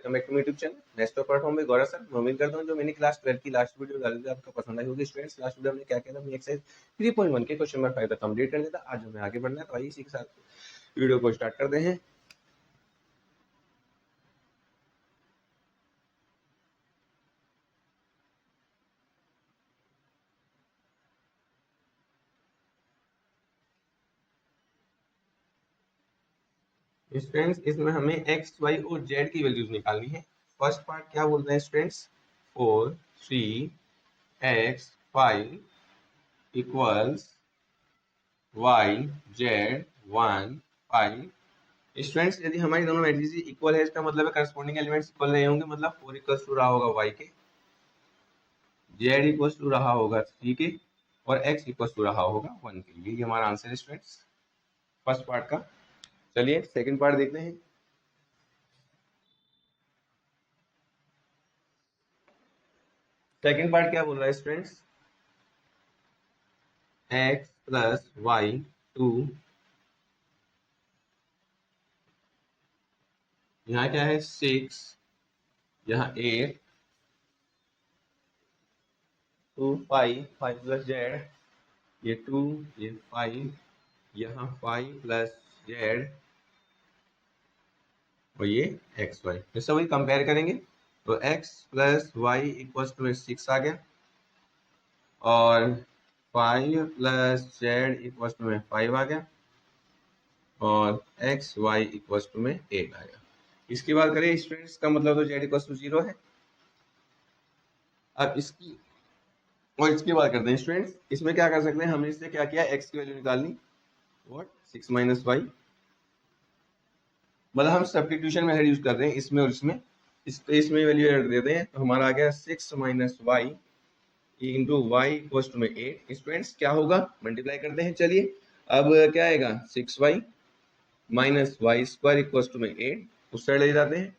Welcome back to my YouTube channel next platform में Gaurav sir. मैं उम्मीद करता हूं जो मैंने क्लास 12 की लास्ट वीडियो डाली थी आपको पसंद आई होगी। स्टूडेंट्स लास्ट वीडियो में क्या किया था, हमने एक्सरसाइज 3.1 के क्वेश्चन नंबर 5 तक कंप्लीट कर दिया था। आज हमें आगे बढ़ना है, तो आइए इसी के साथ वीडियो को स्टार्ट करते हैं। स्टूडेंट्स इसमें हमें एक्स वाई और जेड की वैल्यूज निकालनी है। फर्स्ट पार्ट क्या बोलते हैं students, 4 3 x 5 equals y z 1 5। Students यदि हमारी दोनों मैट्रिसेस इक्वल है, इसका मतलब है करस्पॉन्डिंग एलिमेंट्स इक्वल नहीं होंगे, मतलब 4 इक्वल्स टू रहा होगा y के, z इक्वल्स टू रहा होगा 3 के, और x इक्वल्स टू रहा होगा 1 के। ये हमारा आंसर है स्टूडेंट्स फर्स्ट पार्ट का। चलिए सेकंड पार्ट देखते हैं। सेकंड पार्ट क्या बोल रहा है स्टूडेंट्स, x प्लस वाई 2, यहाँ क्या है 6, यहाँ 8 2 5 5 प्लस जेड, ये 2 ये 5, यहाँ 5 प्लस जेड और ये एक्स वाई। तो सभी कंपेयर करेंगे तो x plus y equals to 6 आ गया, और 5 प्लस जेड इक्वल्स टू 5 आ गया, और एक्स वाई इक्वल्स टू 8 आ गया। इसकी बात करें स्टूडेंट्स का मतलब तो z इक्वल्स टू 0 है। अब इसकी और इसकी बात करते हैं स्टूडेंट्स, इसमें क्या कर सकते हैं, हमने इससे क्या किया, x की वैल्यू निकालनी, व्हाट 6 माइनस वाई, मतलब हम सब्स्टिट्यूशन मेथड यूज कर रहे हैं इसमें और इसमें, इसमें वैल्यू रख देते हैं, तो हमारा आ गया 6 minus y into y equals to 8। Students क्या होगा, मल्टीप्लाई करते हैं। चलिए अब क्या आएगा, 6y minus y square equals to 8, उस साइड ले जाते हैं,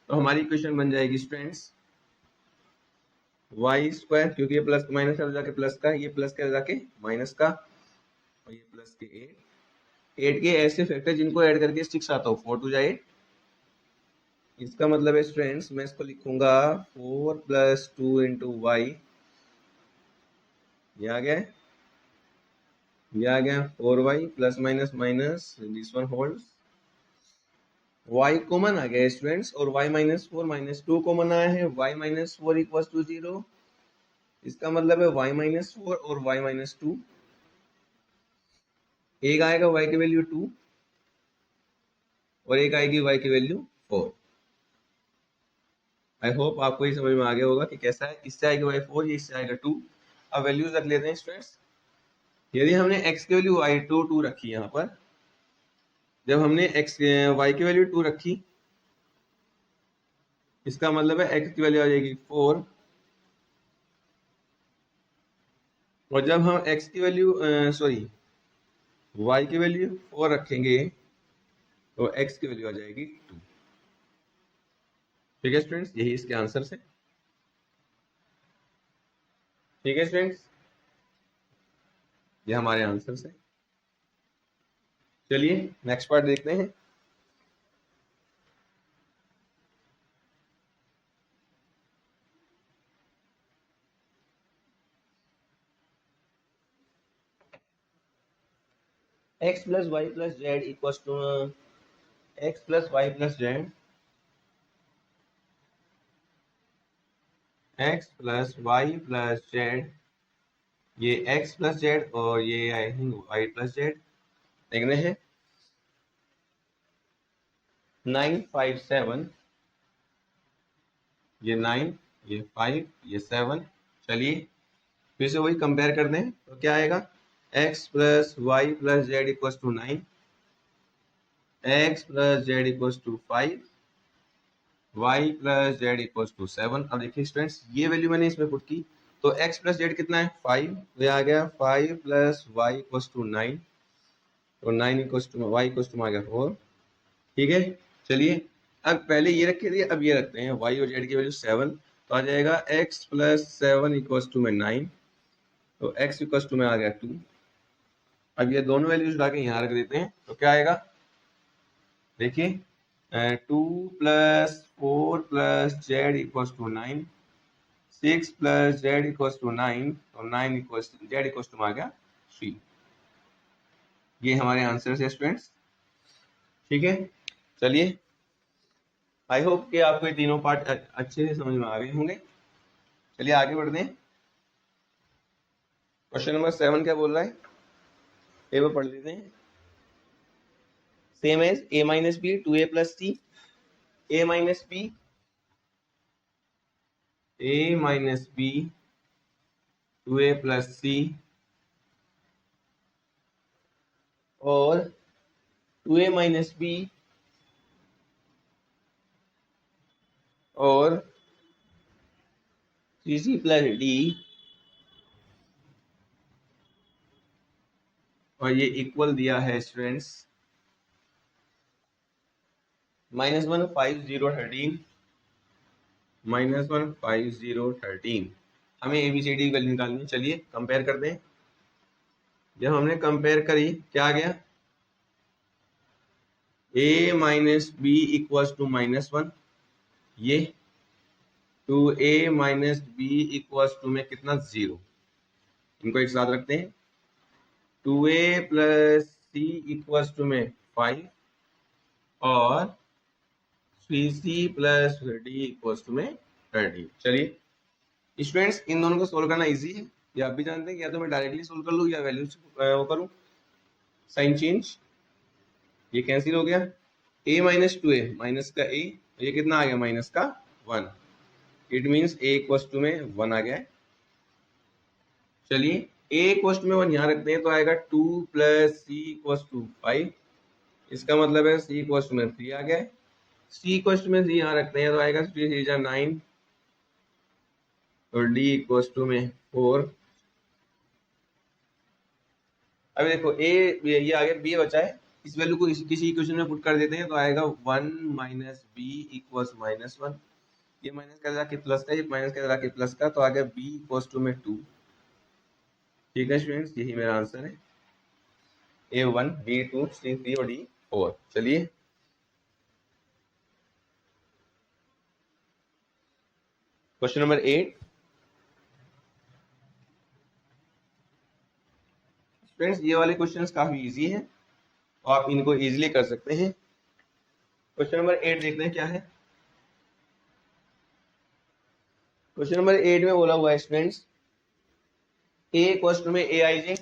तो हमारी इक्वेशन बन जाएगी स्टूडेंट्स वाई स्क्वायर, क्योंकि ये प्लस माइनस है जाके प्लस का, ये प्लस का जाके माइनस का, और ये प्लस के 8 के ऐसे फैक्टर जिनको ऐड करके 6 आता हो, 4 टू जा 8। इसका मतलब है स्टूडेंट्स मैं इसको लिखूंगा 4 प्लस 2 इंटू वाई, ये आ गया, ये आ गया 4y plus minus minus this one holds, y common आ गया स्टूडेंट्स, और y माइनस 4 माइनस 2 कॉमन आया है, y माइनस 4 इक्वल्स टू 0। इसका मतलब है y माइनस 4 और y माइनस 2, एक आएगा y की वैल्यू 2 और एक आएगी y की वैल्यू 4। आई होप आपको ये समझ में आ गया होगा कि कैसा है, इससे आएगी y 4, ये इससे आएगा 2। अब वैल्यूज रख लेते हैं स्टूडेंट्स। यदि हमने x की वैल्यू y 2 रखी, यहाँ पर जब हमने y की वैल्यू 2 रखी, इसका मतलब है x की वैल्यू आ जाएगी 4, और जब हम x की वैल्यू y की वैल्यू 4 रखेंगे तो x की वैल्यू आ जाएगी 2। ठीक है स्टूडेंट्स, यही इसके आंसर से। ठीक है स्टूडेंट्स, ये हमारे आंसर से। चलिए नेक्स्ट पार्ट देखते हैं। x plus y plus z equals to x plus y plus z, x plus y plus z, ये x प्लस जेड और ये I think y plus z देखने हैं। 9 5 7, ये 9 ये 5 ये 7। चलिए फिर से वही कंपेयर करते हैं, तो क्या आएगा, x plus y plus z equals to 9, x plus z equals to 5, y plus z equals to 7। अब देखिए स्टूडेंट्स ये वैल्यू मैंने इसमें पुट की, तो x प्लस जेड कितना है 5, तो ये आ गया 5 प्लस वाई इक्वल्स टू 9, तो 9 equals to y equals to आ गया 4। ठीक है, चलिए अब पहले ये रखे थे, अब ये रखते हैं y और z की वैल्यू 7, तो आ जाएगा x प्लस 7 इक्वल्स टू 9, तो x इक्वल्स टू में आ गया 2। अब ये दोनों वैल्यूज उठा के यहाँ रख देते हैं, तो क्या आएगा, देखिए 2 plus 4 plus z equals to 9, 6 plus z equals to 9 और 9 इक्वल्स जेड इक्वल्स टू आ गया 3। ये हमारे आंसर है स्टूडेंट्स। ठीक है, चलिए आई होप कि आपको ये तीनों पार्ट अच्छे से समझ में आ गए होंगे। चलिए आगे बढ़ते हैं। क्वेश्चन नंबर 7 क्या बोल रहा है, ये वो पढ़ लेते हैं। Same as a minus b 2a plus c, a minus b 2a plus c और 2a माइनस बी और 3c प्लस डी, और ये इक्वल दिया है स्टूडेंट्स -1 5 0 13, -1 5 0 13। हमें ABCD की वैल्यू निकालनी है। चलिए कंपेयर करते हैं। जब हमने कंपेयर करी क्या आ गया, a minus b equals to -1, ये 2a minus b equals to में कितना 0, इनको एक साथ रखते हैं। 2a plus C equals to में 5 और 3c plus D equals to में 30। चलिए स्टूडेंट्स इन दोनों को सोल्व करना इजी है, ये आप भी जानते हैं। या तो मैं डायरेक्टली सोल्व कर लूँ या वैल्यू वो करूँ, साइन चेंज, ये कैंसिल हो गया। a माइनस 2a माइनस का a, ये कितना आ गया माइनस का 1, it means a equals to में 1 आ गया है। चलिए a इक्वल्स टू में 1 यहाँ रखते हैं तो आएगा 2 प्लस c इक्वल्स टू 5, इसका मतलब है c इक्वल्स टू में 3 आ गया है। c इक्वल्स टू में 3 यहाँ रखते हैं तो आएगा 3 3 जा 9 और d इक्वल्स टू में 4। अभी देखो a ये आ गया, b बचा है, इस वैल्यू को किसी इक्वेशन में पुट कर देते हैं तो आएगा 1 माइनस बी इक्वल्स -1, ये माइनस का जाके प्लस का, ये माइनस का जाके प्लस का, तो आ गया b इक्वल्स टू में 2। ठीक है स्टूडेंट्स, यही मेरा आंसर है, A1 B2 C3 और D4। चलिए क्वेश्चन नंबर 8। फ्रेंड्स ये वाले क्वेश्चंस काफी इजी हैं और आप इनको इजीली कर सकते हैं। क्वेश्चन नंबर 8 देखते हैं क्या है। क्वेश्चन नंबर 8 में बोला हुआ है स्टूडेंट्स, a क्वेश्चन में aij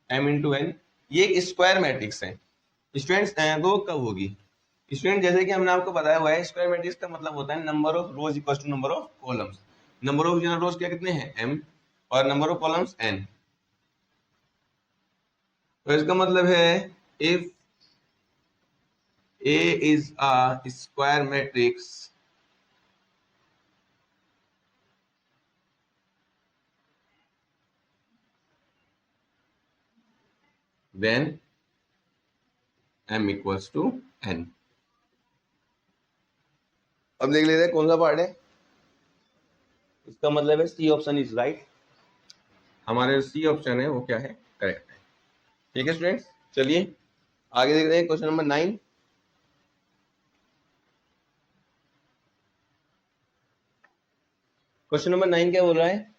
m इंटू n, ये एक स्क्वायर मैट्रिक्स है स्टूडेंट्स। तो कब होगी स्टूडेंट, जैसे कि हमने आपको बताया हुआ है स्क्वायर मैट्रिक्स का मतलब होता है number of rows equal to number of columns. Number of general rows क्या कितने हैं m और नंबर ऑफ कॉलम्स n। तो इसका मतलब है if A is a square matrix then m equals to n। अब देख लेते हैं कौन सा पार्ट है। इसका मतलब है सी ऑप्शन इज राइट, हमारे सी ऑप्शन है वो क्या है, करेक्ट है। ठीक है स्टूडेंट्स, चलिए आगे देखते हैं क्वेश्चन नंबर 9। क्वेश्चन नंबर 9 क्या बोल रहा है,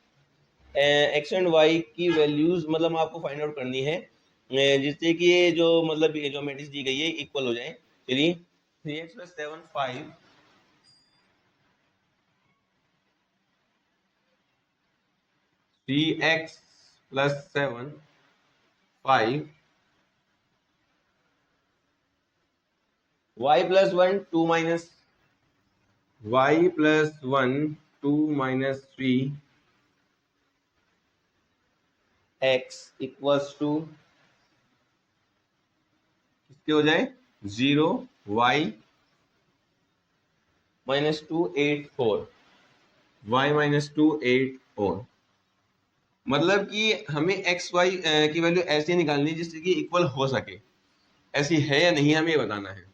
एक्स एंड वाई की वैल्यूज मतलब आपको फाइंड आउट करनी है जिससे कि ये जो मतलब जो मैट्रिक्स दी गई है इक्वल हो जाए। चलिए 3x + 7 5, 3x + 7 5, y + 1 2 minus y + 1 2 minus 3 x equals to किसके हो जाए 0 y - 2 8 4, y - 2 8 4। मतलब कि हमें एक्स वाई की वैल्यू ऐसे निकालनी है जिससे कि इक्वल हो सके, ऐसी है या नहीं हमें बताना है।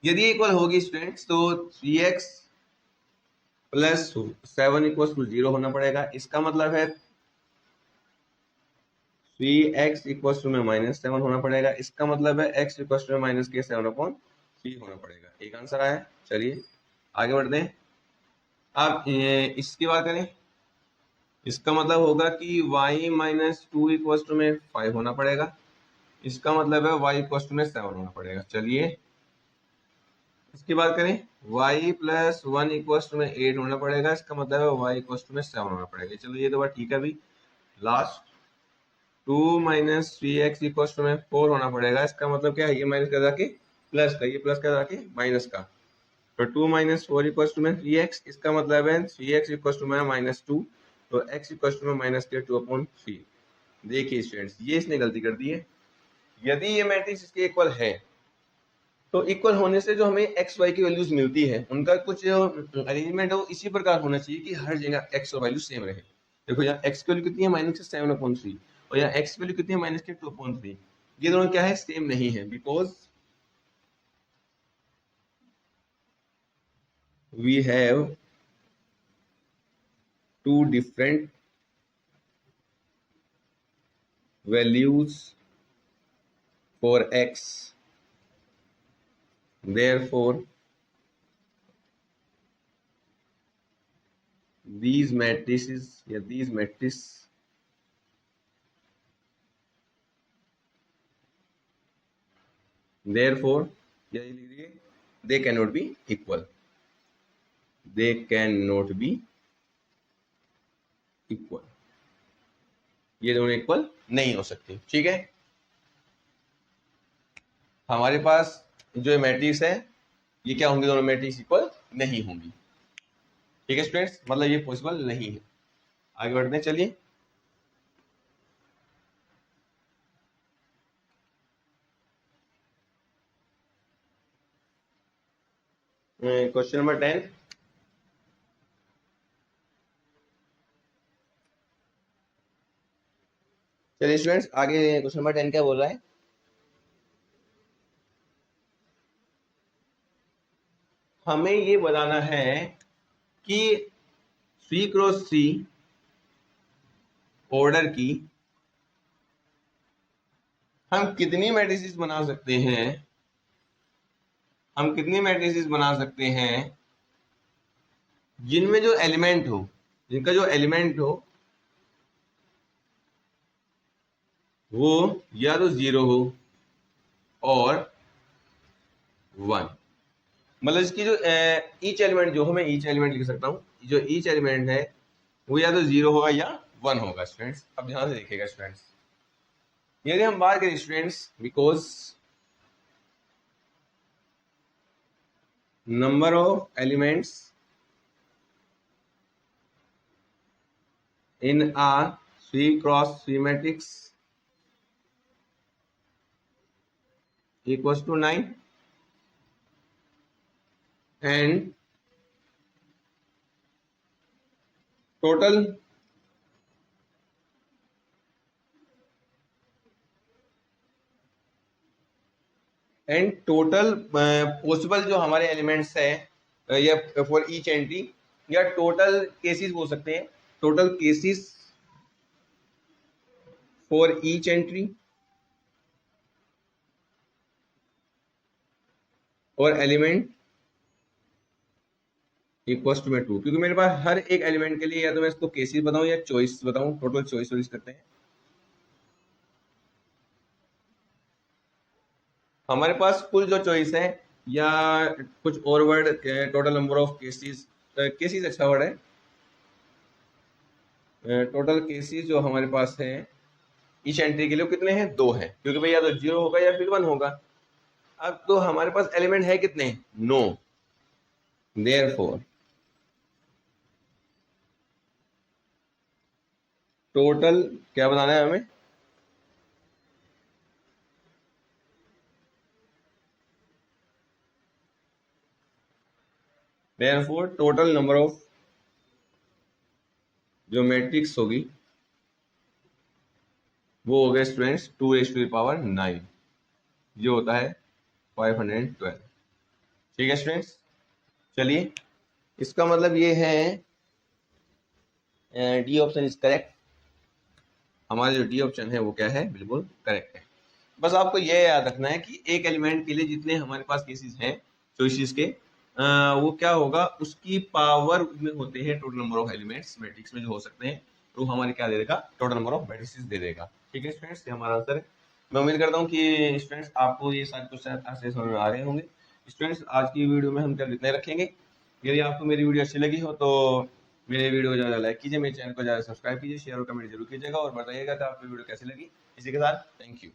यदि इक्वल होगी स्टूडेंट्स तो 3x + 7 = 0 होना पड़ेगा। इसका मतलब है थ्री एक्स इक्वल टू में -7 होना पड़ेगा। इसका मतलब है x इक्वल टू में -7/3 होना पड़ेगा। एक आंसर आया। चलिए आगे बढ़ते हैं। अब इसकी बात करें, इसका मतलब होगा कि y-2 इक्वल टू में 5 होना पड़ेगा। इसका मतलब है y इक्वल टू में 7 होना पड़ेगा। चलिए इसकी बात करें, y प्लस 1 इक्वल टू में 8 होना पड़ेगा। इसका मतलब है y इक्वल टू में 7 होना पड़ेगा। चलो ये तो बात ठीक है। अभी last 2 minus 3x equal to में 4 होना पड़ेगा। इसका मतलब क्या है, ये माइनस का जाके प्लस का, ये प्लस का जाके माइनस का। तो 2 माइनस 4 इक्वल टू में 3x, इसका मतलब है 3x इक्वल टू में -2, तो x इक्वल टू में -2/3। देखिए स्टूडेंट्स, ये इसने गलती कर दी है। यदि ये मैट्रिक्स इसके इक्वल है तो इक्वल होने से जो हमें एक्स वाई की वैल्यूज मिलती है उनका कुछ अरेंजमेंट है वो इसी प्रकार होना चाहिए कि हर जगह एक्स और वैल्यू सेम रहे। देखो यहाँ एक्स की वैल्यू कितनी है, -7/3, और यहाँ एक्स की वैल्यू कितनी है, -2/3। ये दोनों क्या है, सेम नहीं है, because we have two different values for x, therefore these matrices या these matrices therefore या लिख लीजिए they cannot be equal, they cannot be equal, ये दोनों इक्वल नहीं हो सकती। ठीक है, हमारे पास जो मैट्रिक्स है ये क्या होंगी, दोनों मैट्रिक्स इक्वल नहीं होंगी। ठीक है स्टूडेंट्स, मतलब ये पॉसिबल नहीं है। आगे बढ़ते हैं। चलिए क्वेश्चन नंबर 10। चलिए स्टूडेंट्स आगे क्वेश्चन नंबर 10 क्या बोल रहा है। हमें ये बताना है कि 3x3 ऑर्डर की हम कितनी मैट्रिसेस बना सकते हैं, हम कितनी मैट्रिसेस बना सकते हैं जिनमें जो एलिमेंट हो, जिनका जो एलिमेंट हो वो या तो 0 हो और 1। मतलब इसकी जो ईच एलिमेंट, जो मैं ईच एलिमेंट लिख सकता हूँ, जो ईच एलिमेंट है वो या तो 0 होगा या 1 होगा। स्टूडेंट्स अब ध्यान से देखिएगा स्टूडेंट्स, यदि हम बात करें students, because number of elements in a 3x3 matrix equals to 9 and total possible जो हमारे एलिमेंट्स है या फॉर ईच एंट्री, या टोटल केसेस हो सकते हैं, total cases for each entry और एलिमेंट इक्वल्स टू में 2, क्योंकि मेरे पास हर एक एलिमेंट के लिए या तो मैं इसको केसेस बताऊं या चॉइस बताऊं, टोटल चॉइस यूज करते हैं। हमारे पास कुल जो चॉइस है या कुछ और word, total number of cases, cases अच्छा वर्ड है, टोटल केसेस जो हमारे पास है ईच एंट्री के लिए कितने हैं, 2 हैं, क्योंकि भैया तो 0 होगा या फिर 1 होगा। अब तो हमारे पास एलिमेंट है कितने, 9, देयरफॉर टोटल क्या बताना है हमें, देयरफॉर टोटल नंबर ऑफ जो मैट्रिक्स होगी वो हो गया स्टूडेंट्स 2⁻⁹, जो होता है 512। ठीक है स्टूडेंट्स, चलिए इसका मतलब ये है डी ऑप्शन इज करेक्ट। हमारा जो डी ऑप्शन है वो क्या है, बिल्कुल करेक्ट है। बस आपको ये याद रखना है कि एक एलिमेंट के लिए जितने हमारे पास केसेस हैं चॉइसेस के, वो क्या होगा, उसकी पावर में होते हैं total number of elements matrix में जो हो सकते हैं, तो हमारे क्या दे देगा, टोटल नंबर ऑफ मैट्रिसेस दे देगा। ठीक है स्टूडेंट्स, ये हमारा आंसर है। मैं उम्मीद करता हूँ कि स्टूडेंट्स आपको ये सारे क्वेश्चन अच्छे समझ में आ रहे होंगे। स्टूडेंट्स आज की वीडियो में हम कल इतना ही रखेंगे। यदि आपको मेरी वीडियो अच्छी लगी हो तो मेरे वीडियो को ज़्यादा लाइक कीजिए, मेरे चैनल को ज़्यादा सब्सक्राइब कीजिए, शेयर और कमेंट जरूर कीजिएगा और बताइएगा कि आपको वीडियो कैसी लगी। इसी के साथ थैंक यू।